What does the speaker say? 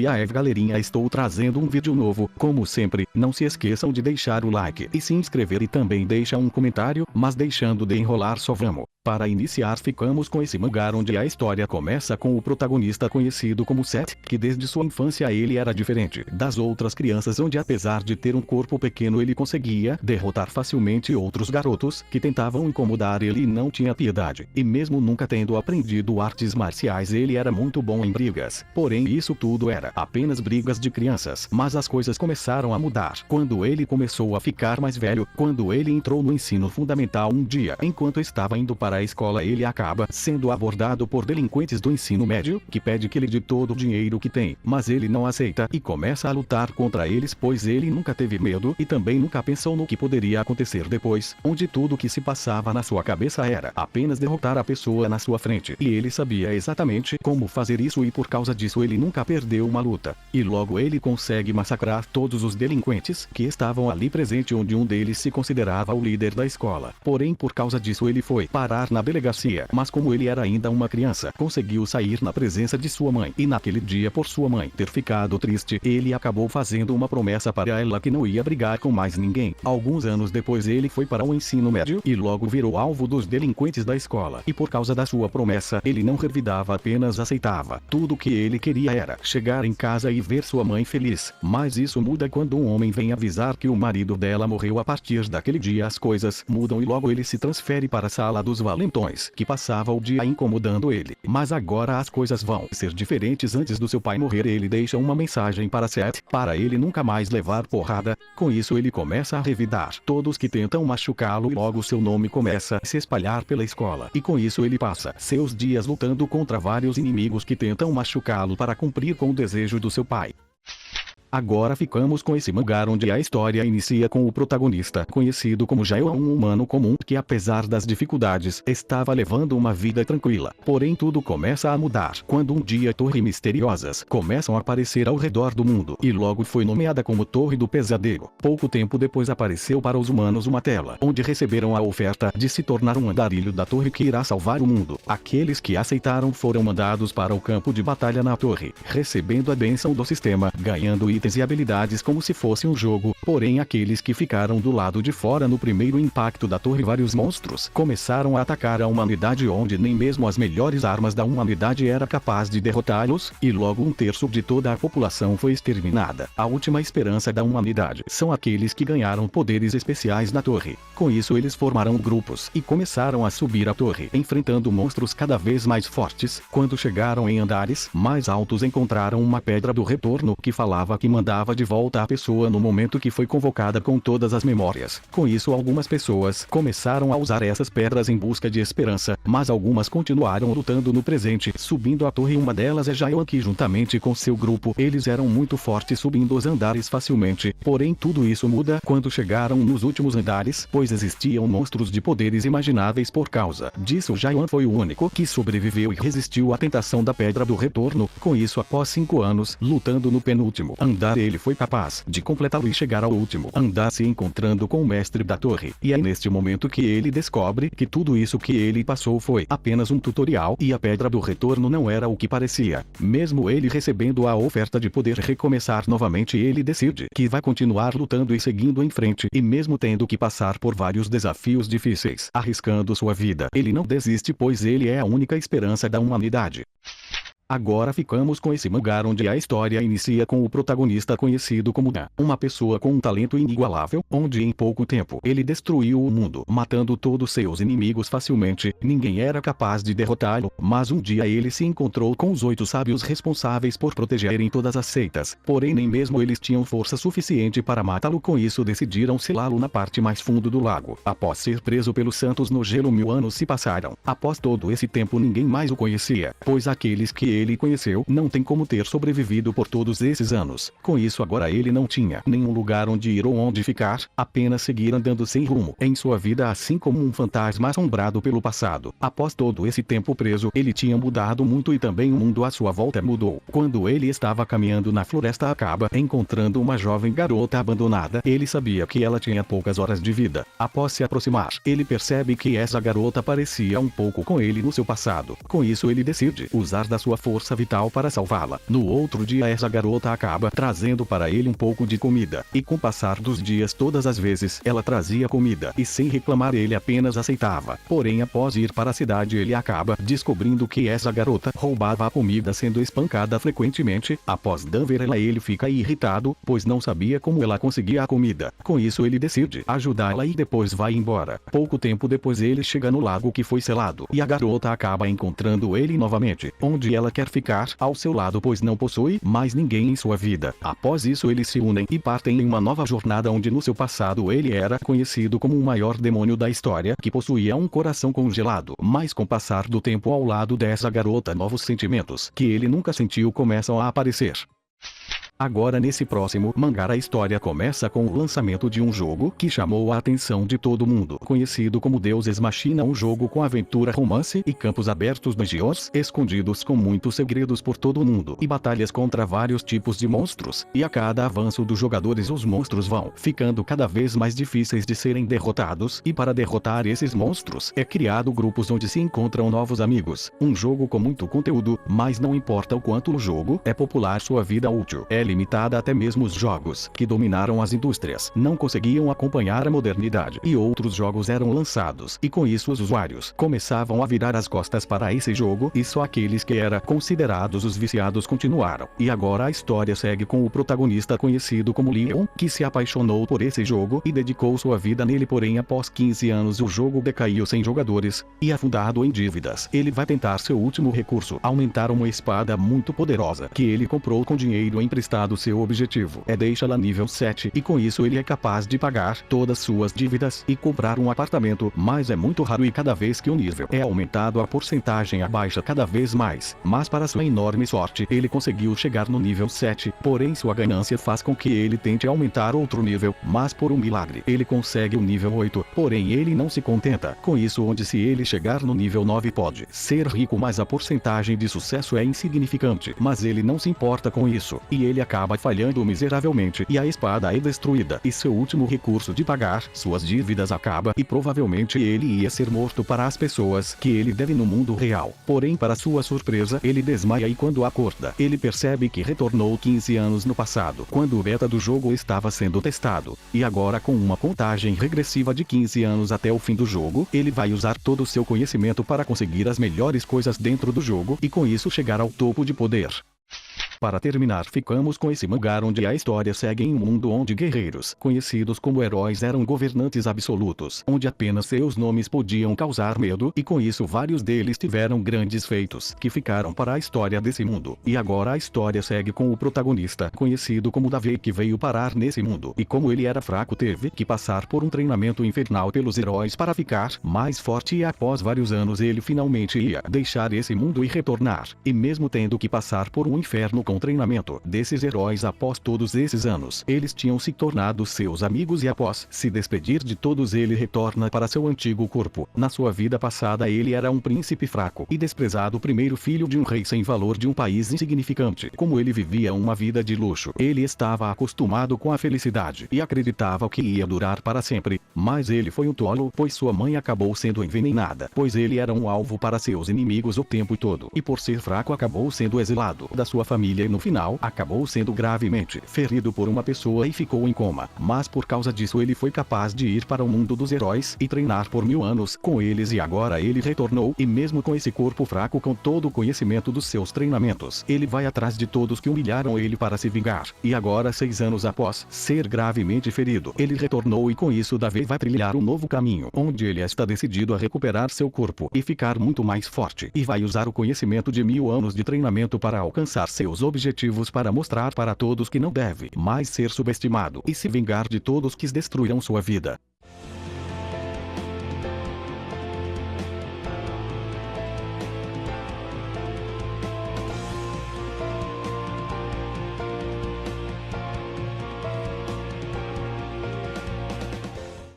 E aí galerinha, estou trazendo um vídeo novo. Como sempre, não se esqueçam de deixar o like e se inscrever e também deixa um comentário, mas deixando de enrolar só vamos. Para iniciar ficamos com esse mangá onde a história começa com o protagonista conhecido como Seth, que desde sua infância ele era diferente das outras crianças, onde apesar de ter um corpo pequeno ele conseguia derrotar facilmente outros garotos que tentavam incomodar ele e não tinha piedade. E mesmo nunca tendo aprendido artes marciais ele era muito bom em brigas. Porém isso tudo era apenas brigas de crianças. Mas as coisas começaram a mudar quando ele começou a ficar mais velho. Quando ele entrou no ensino fundamental um dia, enquanto estava indo para a escola, ele acaba sendo abordado por delinquentes do ensino médio, que pede que ele dê todo o dinheiro que tem, mas ele não aceita e começa a lutar contra eles, pois ele nunca teve medo e também nunca pensou no que poderia acontecer depois, onde tudo que se passava na sua cabeça era apenas derrotar a pessoa na sua frente, e ele sabia exatamente como fazer isso e por causa disso ele nunca perdeu uma luta. E logo ele consegue massacrar todos os delinquentes que estavam ali presente, onde um deles se considerava o líder da escola. Porém por causa disso ele foi parar na delegacia, mas como ele era ainda uma criança, conseguiu sair na presença de sua mãe, e naquele dia por sua mãe ter ficado triste, ele acabou fazendo uma promessa para ela que não ia brigar com mais ninguém. Alguns anos depois ele foi para o ensino médio e logo virou alvo dos delinquentes da escola, e por causa da sua promessa ele não revidava, apenas aceitava. Tudo que ele queria era chegar em casa e ver sua mãe feliz, mas isso muda quando um homem vem avisar que o marido dela morreu. A partir daquele dia as coisas mudam e logo ele se transfere para a sala dos valentões, que passava o dia incomodando ele. Mas agora as coisas vão ser diferentes. Antes do seu pai morrer ele deixa uma mensagem para Seth, para ele nunca mais levar porrada. Com isso ele começa a revidar todos que tentam machucá-lo e logo seu nome começa a se espalhar pela escola. E com isso ele passa seus dias lutando contra vários inimigos que tentam machucá-lo para cumprir com o desejo do seu pai. Agora ficamos com esse mangá onde a história inicia com o protagonista conhecido como Jayon, um humano comum que apesar das dificuldades estava levando uma vida tranquila. Porém tudo começa a mudar quando um dia torres misteriosas começam a aparecer ao redor do mundo e logo foi nomeada como Torre do Pesadelo. Pouco tempo depois apareceu para os humanos uma tela onde receberam a oferta de se tornar um andarilho da torre que irá salvar o mundo. Aqueles que aceitaram foram mandados para o campo de batalha na torre, recebendo a bênção do sistema, ganhando itens e habilidades como se fosse um jogo. Porém aqueles que ficaram do lado de fora no primeiro impacto da torre, vários monstros começaram a atacar a humanidade, onde nem mesmo as melhores armas da humanidade era capaz de derrotá-los, e logo um terço de toda a população foi exterminada. A última esperança da humanidade são aqueles que ganharam poderes especiais na torre. Com isso eles formaram grupos e começaram a subir a torre, enfrentando monstros cada vez mais fortes. Quando chegaram em andares mais altos encontraram uma pedra do retorno que falava que mandava de volta a pessoa no momento que foi convocada com todas as memórias. Com isso algumas pessoas começaram a usar essas pedras em busca de esperança, mas algumas continuaram lutando no presente, subindo a torre. Uma delas é Jayon, que juntamente com seu grupo eles eram muito fortes subindo os andares facilmente. Porém tudo isso muda quando chegaram nos últimos andares, pois existiam monstros de poderes imagináveis. Por causa disso Jayon foi o único que sobreviveu e resistiu à tentação da pedra do retorno. Com isso após 5 anos lutando no penúltimo andar ele foi capaz de completá-lo e chegar ao último andar, se encontrando com o mestre da torre. E é neste momento que ele descobre que tudo isso que ele passou foi apenas um tutorial e a pedra do retorno não era o que parecia. Mesmo ele recebendo a oferta de poder recomeçar novamente, ele decide que vai continuar lutando e seguindo em frente, e mesmo tendo que passar por vários desafios difíceis, arriscando sua vida, ele não desiste, pois ele é a única esperança da humanidade. Agora ficamos com esse mangá onde a história inicia com o protagonista conhecido como Dan, uma pessoa com um talento inigualável, onde em pouco tempo ele destruiu o mundo, matando todos seus inimigos facilmente. Ninguém era capaz de derrotá-lo, mas um dia ele se encontrou com os 8 sábios responsáveis por protegerem todas as seitas, porém nem mesmo eles tinham força suficiente para matá-lo. Com isso decidiram selá-lo na parte mais fundo do lago. Após ser preso pelos santos no gelo, 1000 anos se passaram. Após todo esse tempo ninguém mais o conhecia, pois aqueles que ele conheceu não tem como ter sobrevivido por todos esses anos. Com isso agora ele não tinha nenhum lugar onde ir ou onde ficar, apenas seguir andando sem rumo em sua vida, assim como um fantasma assombrado pelo passado. Após todo esse tempo preso ele tinha mudado muito e também o mundo à sua volta mudou. Quando ele estava caminhando na floresta acaba encontrando uma jovem garota abandonada. Ele sabia que ela tinha poucas horas de vida. Após se aproximar ele percebe que essa garota parecia um pouco com ele no seu passado. Com isso ele decide usar da sua força vital para salvá-la. No outro dia essa garota acaba trazendo para ele um pouco de comida, e com o passar dos dias todas as vezes ela trazia comida e sem reclamar ele apenas aceitava. Porém após ir para a cidade ele acaba descobrindo que essa garota roubava a comida sendo espancada frequentemente. Após ver ela ele fica irritado, pois não sabia como ela conseguia a comida. Com isso ele decide ajudá-la e depois vai embora. Pouco tempo depois ele chega no lago que foi selado e a garota acaba encontrando ele novamente, onde ela quer ficar ao seu lado pois não possui mais ninguém em sua vida. Após isso eles se unem e partem em uma nova jornada onde no seu passado ele era conhecido como o maior demônio da história que possuía um coração congelado. Mas com o passar do tempo ao lado dessa garota novos sentimentos que ele nunca sentiu começam a aparecer. Agora nesse próximo mangá a história começa com o lançamento de um jogo que chamou a atenção de todo mundo, conhecido como Deus Ex Machina, um jogo com aventura, romance e campos abertos dungeons escondidos com muitos segredos por todo o mundo e batalhas contra vários tipos de monstros, e a cada avanço dos jogadores os monstros vão ficando cada vez mais difíceis de serem derrotados, e para derrotar esses monstros é criado grupos onde se encontram novos amigos. Um jogo com muito conteúdo, mas não importa o quanto o jogo é popular, sua vida útil é limitada. Até mesmo os jogos que dominaram as indústrias não conseguiam acompanhar a modernidade e outros jogos eram lançados, e com isso os usuários começavam a virar as costas para esse jogo e só aqueles que eram considerados os viciados continuaram. E agora a história segue com o protagonista conhecido como Leon, que se apaixonou por esse jogo e dedicou sua vida nele, porém após 15 anos o jogo decaiu sem jogadores e afundado em dívidas. Ele vai tentar seu último recurso, aumentar uma espada muito poderosa que ele comprou com dinheiro emprestado. Seu objetivo é deixá-la nível 7 e com isso ele é capaz de pagar todas suas dívidas e comprar um apartamento, mas é muito raro e cada vez que o nível é aumentado a porcentagem abaixa cada vez mais. Mas para sua enorme sorte ele conseguiu chegar no nível 7, porém sua ganância faz com que ele tente aumentar outro nível, mas por um milagre ele consegue o nível 8, porém ele não se contenta com isso, onde se ele chegar no nível 9 pode ser rico, mas a porcentagem de sucesso é insignificante. Mas ele não se importa com isso e ele acaba falhando miseravelmente e a espada é destruída e seu último recurso de pagar suas dívidas acaba e provavelmente ele ia ser morto para as pessoas que ele deve no mundo real. Porém para sua surpresa ele desmaia e quando acorda ele percebe que retornou 15 anos no passado, quando o beta do jogo estava sendo testado, e agora com uma contagem regressiva de 15 anos até o fim do jogo ele vai usar todo o seu conhecimento para conseguir as melhores coisas dentro do jogo e com isso chegar ao topo de poder. Para terminar ficamos com esse mangá onde a história segue em um mundo onde guerreiros, conhecidos como heróis, eram governantes absolutos, onde apenas seus nomes podiam causar medo e com isso vários deles tiveram grandes feitos que ficaram para a história desse mundo. E agora a história segue com o protagonista, conhecido como Davi, que veio parar nesse mundo e como ele era fraco teve que passar por um treinamento infernal pelos heróis para ficar mais forte, e após vários anos ele finalmente ia deixar esse mundo e retornar, e mesmo tendo que passar por um inferno com o treinamento desses heróis após todos esses anos, eles tinham se tornado seus amigos e após se despedir de todos ele retorna para seu antigo corpo. Na sua vida passada ele era um príncipe fraco e desprezado, primeiro filho de um rei sem valor de um país insignificante. Como ele vivia uma vida de luxo, ele estava acostumado com a felicidade e acreditava que ia durar para sempre, mas ele foi um tolo, pois sua mãe acabou sendo envenenada, pois ele era um alvo para seus inimigos o tempo todo, e por ser fraco acabou sendo exilado da sua família e no final acabou sendo gravemente ferido por uma pessoa e ficou em coma. Mas por causa disso ele foi capaz de ir para o mundo dos heróis e treinar por 1000 anos com eles, e agora ele retornou e mesmo com esse corpo fraco, com todo o conhecimento dos seus treinamentos, ele vai atrás de todos que humilharam ele para se vingar. E agora 6 anos após ser gravemente ferido, ele retornou e com isso Davi vai trilhar um novo caminho, onde ele está decidido a recuperar seu corpo e ficar muito mais forte, e vai usar o conhecimento de 1000 anos de treinamento para alcançar seus objetivos, para mostrar para todos que não deve mais ser subestimado e se vingar de todos que destruíram sua vida.